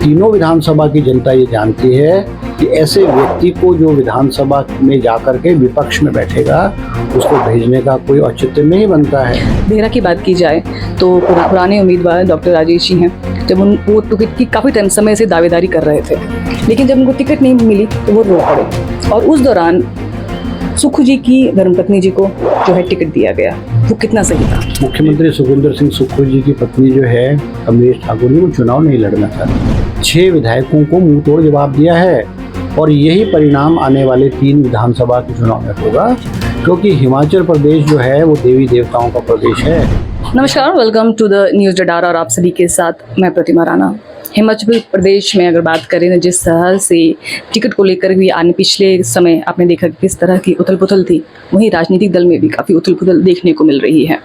तीनों विधानसभा की जनता ये जानती है कि ऐसे व्यक्ति को जो विधानसभा में जाकर के विपक्ष में बैठेगा उसको भेजने का कोई औचित्य नहीं बनता है। देहरा की बात की जाए तो पुराने उम्मीदवार डॉक्टर राजेश जी हैं। जब वो टिकट की काफ़ी समय से दावेदारी कर रहे थे, लेकिन जब उनको टिकट नहीं मिली तो वो रो पड़े और उस दौरान सुक्खू जी की धर्मपत्नी जी को जो है टिकट दिया गया। वो कितना सही था? मुख्यमंत्री सुखविंदर सिंह सुक्खू जी की पत्नी जो है कमलेश ठाकुर जी, वो चुनाव नहीं लड़ना चाहती। 6 विधायकों को मुंह तोड़ जवाब दिया है और यही परिणाम आने वाले 3 विधानसभा के चुनाव में होगा, क्योंकि हिमाचल प्रदेश जो है वो देवी देवताओं का प्रदेश है। नमस्कार, welcome to the news radar और आप सभी के साथ मैं प्रतिमा राणा। हिमाचल प्रदेश में अगर बात करें ना, जिस तरह से टिकट को लेकर भी आने पिछले समय आपने देखा कि किस तरह की उथल पुथल थी, वहीं राजनीतिक दल में भी काफ़ी उथल पुथल देखने को मिल रही है।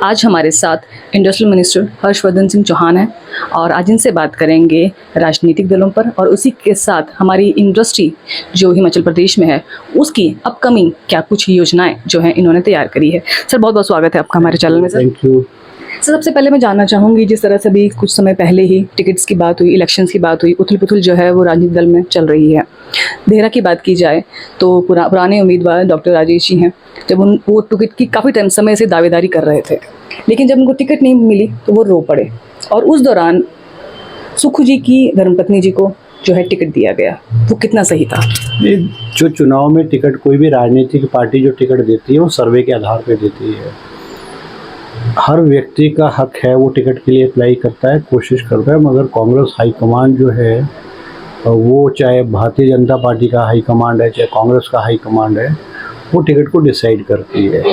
आज हमारे साथ इंडस्ट्रियल मिनिस्टर हर्षवर्धन सिंह चौहान हैं और आज इनसे बात करेंगे राजनीतिक दलों पर और उसी के साथ हमारी इंडस्ट्री जो हिमाचल प्रदेश में है उसकी अपकमिंग क्या कुछ योजनाएं जो हैं इन्होंने तैयार करी है। सर, बहुत बहुत स्वागत है आपका हमारे चैनल में। थैंक यू सर, सबसे पहले मैं जानना चाहूँगी, जिस तरह से अभी कुछ समय पहले ही टिकट्स की बात हुई, इलेक्शंस की बात हुई, उथल पुथल जो है वो राजनीतिक दल में चल रही है। देहरा की बात की जाए तो पुराने उम्मीदवार डॉक्टर राजेश जी हैं। जब वो टिकट की काफ़ी समय से दावेदारी कर रहे थे, लेकिन जब उनको टिकट नहीं मिली तो वो रो पड़े और उस दौरान सुक्खू जी की धर्मपत्नी जी को जो है टिकट दिया गया। वो कितना सही था? जो चुनाव में टिकट कोई भी राजनीतिक पार्टी जो टिकट देती है वो सर्वे के आधार पर देती है। हर व्यक्ति का हक है, वो टिकट के लिए अप्लाई करता है, कोशिश करता है, मगर कांग्रेस हाईकमांड जो है वो, चाहे भारतीय जनता पार्टी का हाईकमांड है चाहे कांग्रेस का हाईकमांड है, वो टिकट को डिसाइड करती है।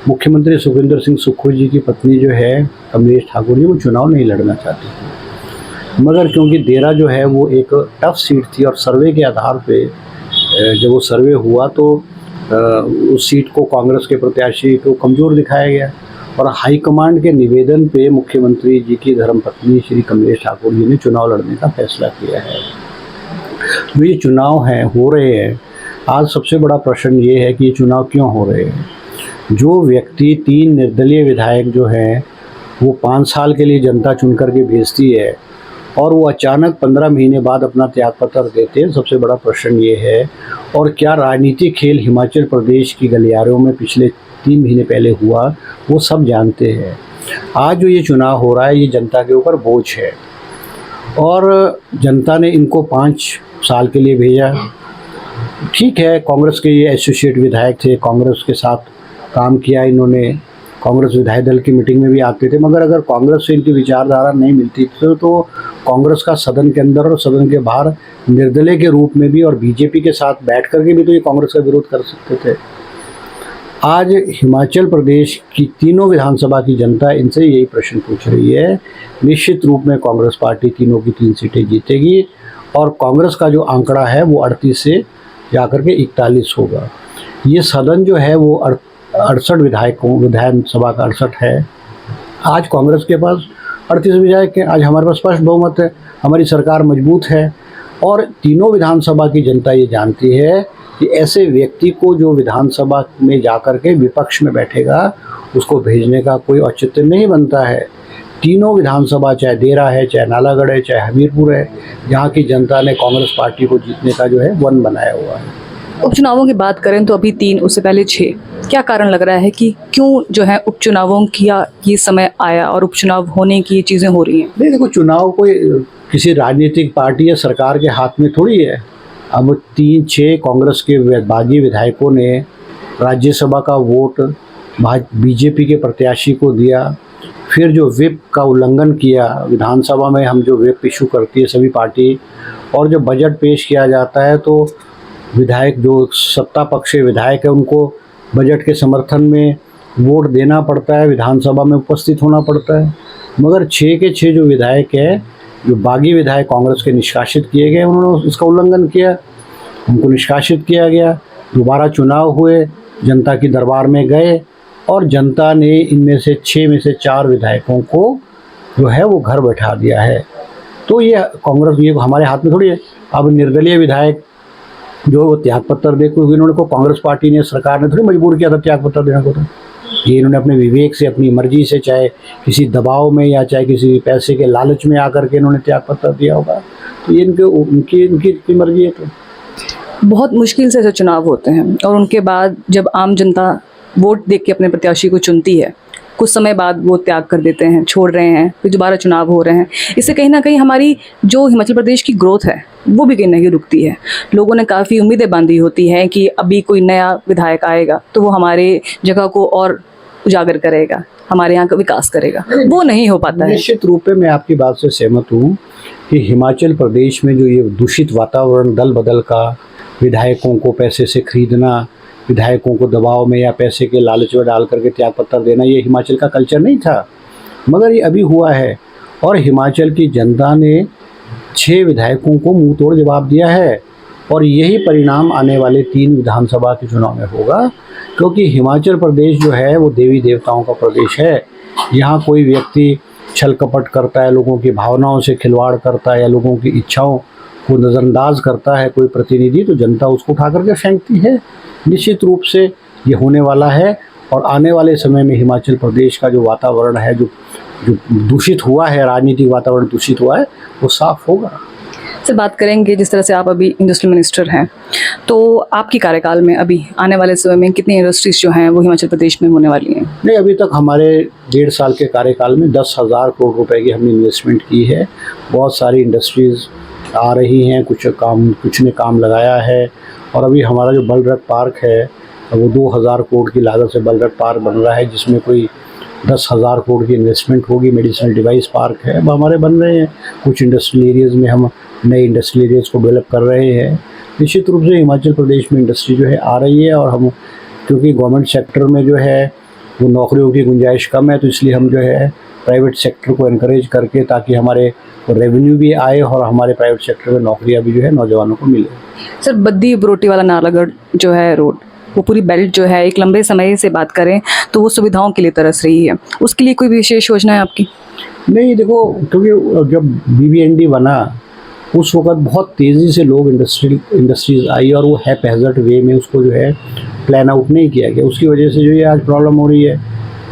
मुख्यमंत्री सुखविंदर सिंह सुक्खू जी की पत्नी जो है कमलेश ठाकुर जी, वो चुनाव नहीं लड़ना चाहती थी, मगर क्योंकि देहरा जो है वो एक टफ सीट थी और सर्वे के आधार पे जब वो सर्वे हुआ तो उस सीट को कांग्रेस के प्रत्याशी को कमज़ोर दिखाया गया और हाईकमांड के निवेदन पे मुख्यमंत्री जी की धर्मपत्नी श्री कमलेश ठाकुर जी ने चुनाव लड़ने का फैसला किया है। जो ये चुनाव हैं हो रहे हैं, आज सबसे बड़ा प्रश्न ये है कि ये चुनाव क्यों हो रहे हैं। जो व्यक्ति 3 निर्दलीय विधायक जो हैं वो 5 साल के लिए जनता चुन करके भेजती है और वो अचानक 15 महीने बाद अपना त्यागपत्र देते हैं, सबसे बड़ा प्रश्न ये है। और क्या राजनीतिक खेल हिमाचल प्रदेश की गलियारों में पिछले 3 महीने पहले हुआ, वो सब जानते हैं। आज जो ये चुनाव हो रहा है ये जनता के ऊपर बोझ है और जनता ने इनको 5 साल के लिए भेजा। ठीक है, कांग्रेस के ये एसोसिएट विधायक थे, कांग्रेस के साथ काम किया इन्होंने, कांग्रेस विधायक दल की मीटिंग में भी आते थे, मगर अगर कांग्रेस से इनकी विचारधारा नहीं मिलती तो कांग्रेस का सदन के अंदर और सदन के बाहर निर्दलीय के रूप में भी और बीजेपी के साथ बैठ करके भी तो ये कांग्रेस का विरोध कर सकते थे। आज हिमाचल प्रदेश की तीनों विधानसभा की जनता इनसे यही प्रश्न पूछ रही है। निश्चित रूप में कांग्रेस पार्टी तीनों की 3 सीटें जीतेगी और कांग्रेस का जो आंकड़ा है वो 38 से जाकर के 41 होगा। ये सदन जो है वो 68 विधायकों, विधानसभा का 68 है। आज कांग्रेस के पास 38 विधायक हैं, आज हमारे पास स्पष्ट बहुमत है, हमारी सरकार मजबूत है और तीनों विधानसभा की जनता ये जानती है कि ऐसे व्यक्ति को जो विधानसभा में जाकर के विपक्ष में बैठेगा उसको भेजने का कोई औचित्य नहीं बनता है। तीनों विधानसभा, चाहे देहरा है, चाहे नालागढ़ है, चाहे हमीरपुर है, जहाँ की जनता ने कांग्रेस पार्टी को जीतने का जो है वन बनाया हुआ है। उपचुनावों की बात करें तो अभी 3, उससे पहले 6। क्या कारण लग रहा है कि क्यों जो है उपचुनावों की ये समय आया और उपचुनाव होने की चीज़ें हो रही हैं? नहीं, देखो, चुनाव कोई किसी राजनीतिक पार्टी या सरकार के हाथ में थोड़ी है। अब 3-6 कांग्रेस के बागी विधायकों ने राज्यसभा का वोट बीजेपी के प्रत्याशी को दिया, फिर जो व्हिप का उल्लंघन किया, विधानसभा में हम जो व्हिप इशू करती है सभी पार्टी, और जो बजट पेश किया जाता है तो विधायक जो सत्ता पक्ष के विधायक है उनको बजट के समर्थन में वोट देना पड़ता है, विधानसभा में उपस्थित होना पड़ता है, मगर 6 के 6 जो विधायक है, जो बागी विधायक कांग्रेस के निष्कासित किए गए, उन्होंने इसका उल्लंघन किया, उनको निष्कासित किया गया। दोबारा चुनाव हुए, जनता की दरबार में गए और जनता ने इनमें से 6 में से 4 विधायकों को जो है वो घर बैठा दिया है। तो ये कांग्रेस, ये हमारे हाथ में थोड़ी है। अब निर्दलीय विधायक जो वो त्यागपत्र दे, क्योंकि इन्होंने को कांग्रेस पार्टी ने, सरकार ने थोड़ी मजबूर किया था त्यागपत्र देने को, था ये इन्होंने अपने विवेक से, अपनी मर्जी से, चाहे किसी दबाव में या चाहे किसी पैसे के लालच में आकर के इन्होंने त्यागपत्र दिया होगा। तो ये उनकी इनकी मर्जी है। तो बहुत मुश्किल से ऐसे चुनाव होते हैं और उनके बाद जब आम जनता वोट देख के अपने प्रत्याशी को चुनती है, कुछ समय बाद वो त्याग कर देते हैं, छोड़ रहे हैं, फिर दोबारा चुनाव हो रहे हैं। इससे कहीं ना कहीं हमारी जो हिमाचल प्रदेश की ग्रोथ है वो भी कहीं ना कहीं रुकती है। लोगों ने काफ़ी उम्मीदें बांधी होती हैं कि अभी कोई नया विधायक आएगा तो वो हमारे जगह को और उजागर करेगा, हमारे यहाँ का विकास करेगा, वो नहीं हो पाता है। निश्चित रूप में मैं आपकी बात से सहमत हूँ कि हिमाचल प्रदेश में जो ये दूषित वातावरण, दल बदल का, विधायकों को पैसे से खरीदना, विधायकों को दबाव में या पैसे के लालच में डाल करके त्यागपत्र देना, ये हिमाचल का कल्चर नहीं था, मगर ये अभी हुआ है। और हिमाचल की जनता ने 6 विधायकों को मुंह तोड़ जवाब दिया है और यही परिणाम आने वाले 3 विधानसभा के चुनाव में होगा, क्योंकि हिमाचल प्रदेश जो है वो देवी देवताओं का प्रदेश है। यहाँ कोई व्यक्ति छल कपट करता है, लोगों की भावनाओं से खिलवाड़ करता है या लोगों की इच्छाओं को नज़रअंदाज करता है कोई प्रतिनिधि, तो जनता उसको उठा करके फेंकती है। निश्चित रूप से ये होने वाला है और आने वाले समय में हिमाचल प्रदेश का जो वातावरण है, जो दूषित हुआ है, राजनीतिक वातावरण दूषित हुआ है, वो साफ होगा। से बात करेंगे, जिस तरह से आप अभी इंडस्ट्रियल मिनिस्टर हैं, तो आपकी कार्यकाल में अभी आने वाले समय में कितनी इंडस्ट्रीज जो हैं वो हिमाचल प्रदेश में होने वाली हैं? नहीं, अभी तक हमारे 1.5 साल के कार्यकाल में 10,000 करोड़ रुपए की हमने इन्वेस्टमेंट की है। बहुत सारी इंडस्ट्रीज़ आ रही हैं, कुछ ने काम लगाया है। और अभी हमारा जो बलरघ पार्क है वो 2,000 करोड़ की लागत से बलरघ पार्क बन रहा है, जिसमें कोई 10,000 करोड़ की इन्वेस्टमेंट होगी। मेडिसिनल डिवाइस पार्क है, अब हमारे बन रहे हैं। कुछ इंडस्ट्रियल एरियाज़ में हम नए इंडस्ट्रियल एरियाज़ को डेवलप कर रहे हैं। निश्चित रूप से हिमाचल प्रदेश में इंडस्ट्री जो है आ रही है और हम, क्योंकि गवर्नमेंट सेक्टर में जो है वो नौकरियों की गुंजाइश कम है, तो इसलिए हम जो है प्राइवेट सेक्टर को एनकरेज करके, ताकि हमारे रेवेन्यू भी आए और हमारे प्राइवेट सेक्टर में नौकरियां भी जो है नौजवानों को मिले। सर, बद्दी बरोटीवाला नालागढ़ जो है रोड, वो पूरी बेल्ट जो है एक लंबे समय से बात करें तो वो सुविधाओं के लिए तरस रही है, उसके लिए कोई विशेष योजना है आपकी? नहीं, देखो, क्योंकि जब BBND बना उस वक्त बहुत तेज़ी से लोग इंडस्ट्रीज आई और वो हैज़र्ड वे में उसको जो है प्लान आउट नहीं किया गया। उसकी वजह से जो ये आज प्रॉब्लम हो रही है,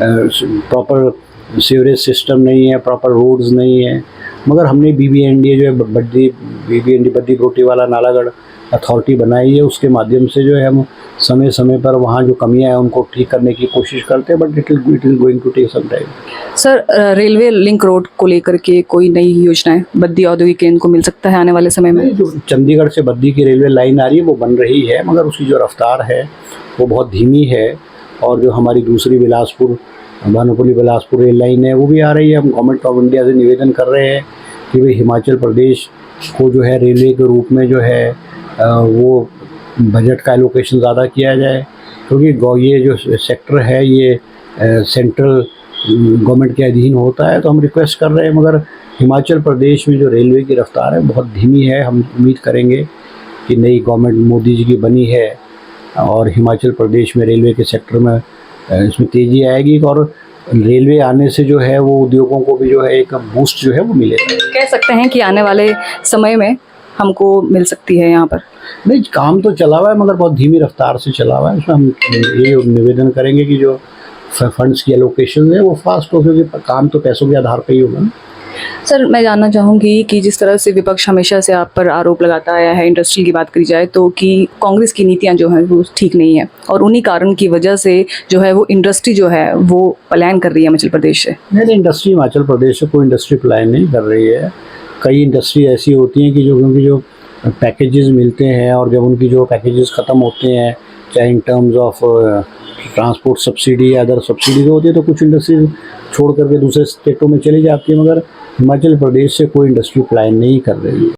प्रॉपर सीवरेज सिस्टम नहीं है, प्रॉपर रोड्स नहीं है। मगर हमने BBND जो है बद्दी बरोटीवाला नालागढ़ अथॉरिटी बनाई है, उसके माध्यम से जो है हम समय समय पर वहाँ जो कमियां हैं उनको ठीक करने की कोशिश करते हैं, but it is going to take some time. Sir, railway link road को लेकर के कोई नई योजनाएं बद्दी औद्योगिक केंद्र को मिल सकता है आने वाले समय में? जो चंडीगढ़ से बद्दी की रेलवे लाइन आ रही है वो बन रही है, मगर उसकी जो रफ्तार है वो बहुत धीमी है। और जो हमारी दूसरी बिलासपुर भानुपल्ली बिलासपुर रेल लाइन है वो भी आ रही है। हम गवर्नमेंट ऑफ इंडिया से निवेदन कर रहे हैं कि भाई हिमाचल प्रदेश को जो है रेलवे के रूप में जो है वो बजट का एलोकेशन ज़्यादा किया जाए, क्योंकि ये जो सेक्टर है ये सेंट्रल गवर्नमेंट के अधीन होता है। तो हम रिक्वेस्ट कर रहे हैं, मगर हिमाचल प्रदेश में जो रेलवे की रफ्तार है बहुत धीमी है। हम उम्मीद करेंगे कि नई गवर्नमेंट मोदी जी की बनी है और हिमाचल प्रदेश में रेलवे के सेक्टर में इसमें तेज़ी आएगी और रेलवे आने से जो है वो उद्योगों को भी जो है एक बूस्ट जो है वो मिलेगा। कह सकते हैं कि आने वाले समय में हमको मिल सकती है यहाँ पर? नहीं, काम तो चला हुआ है मगर बहुत धीमी रफ्तार से चला हुआ है। इसमें हम ये निवेदन करेंगे कि जो फंड्स की एलोकेशन है वो फास्ट हो, क्योंकि काम तो पैसों के आधार पर ही होगा। सर, मैं जानना चाहूँगी कि जिस तरह से विपक्ष हमेशा से आप पर आरोप लगाता आया है, इंडस्ट्री की बात करी जाए तो, कि कांग्रेस की नीतियाँ जो हैं वो ठीक नहीं है और उन्हीं कारण की वजह से जो है वो इंडस्ट्री जो है वो पलायन कर रही है हिमाचल प्रदेश से। नहीं, इंडस्ट्री हिमाचल प्रदेश से कोई इंडस्ट्री पलायन नहीं कर रही है। कई इंडस्ट्री ऐसी होती हैं कि क्योंकि जो पैकेजेस मिलते हैं और जब उनकी जो पैकेजेस ख़त्म होते हैं, चाहे in terms of transport subsidy या अदर सब्सिडीज होती है, तो कुछ इंडस्ट्रीज छोड़ करके दूसरे स्टेटों में चली जाती है। मगर हिमाचल प्रदेश से कोई इंडस्ट्री पलायन नहीं कर रही है।